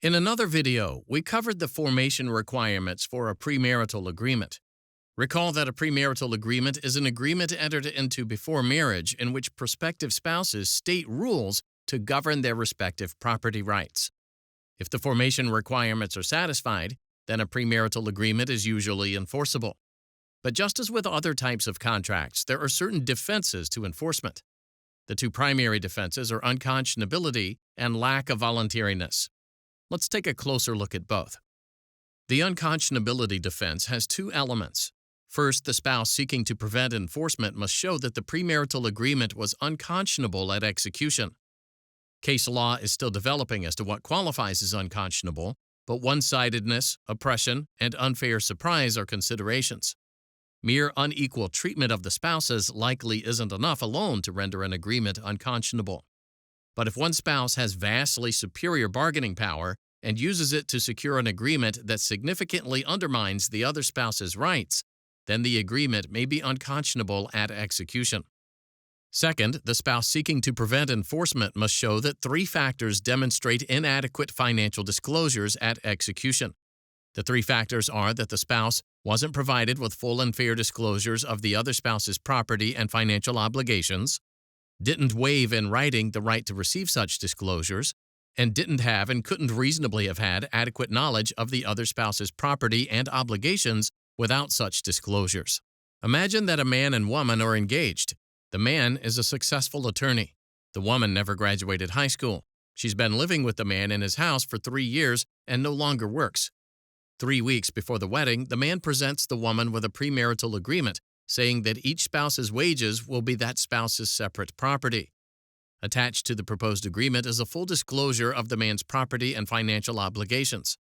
In another video, we covered the formation requirements for a premarital agreement. Recall that a premarital agreement is an agreement entered into before marriage in which prospective spouses state rules to govern their respective property rights. If the formation requirements are satisfied, then a premarital agreement is usually enforceable. But just as with other types of contracts, there are certain defenses to enforcement. The two primary defenses are unconscionability and lack of voluntariness. Let's take a closer look at both. The unconscionability defense has two elements. First, the spouse seeking to prevent enforcement must show that the premarital agreement was unconscionable at execution. Case law is still developing as to what qualifies as unconscionable, but one-sidedness, oppression, and unfair surprise are considerations. Mere unequal treatment of the spouses likely isn't enough alone to render an agreement unconscionable. But if one spouse has vastly superior bargaining power and uses it to secure an agreement that significantly undermines the other spouse's rights, then the agreement may be unconscionable at execution. Second, the spouse seeking to prevent enforcement must show that three factors demonstrate inadequate financial disclosures at execution. The three factors are that the spouse wasn't provided with full and fair disclosures of the other spouse's property and financial obligations, didn't waive in writing the right to receive such disclosures, and didn't have and couldn't reasonably have had adequate knowledge of the other spouse's property and obligations without such disclosures. Imagine that a man and woman are engaged. The man is a successful attorney. The woman never graduated high school. She's been living with the man in his house for 3 years and no longer works. 3 weeks before the wedding, the man presents the woman with a premarital agreement saying that each spouse's wages will be that spouse's separate property. Attached to the proposed agreement is a full disclosure of the man's property and financial obligations.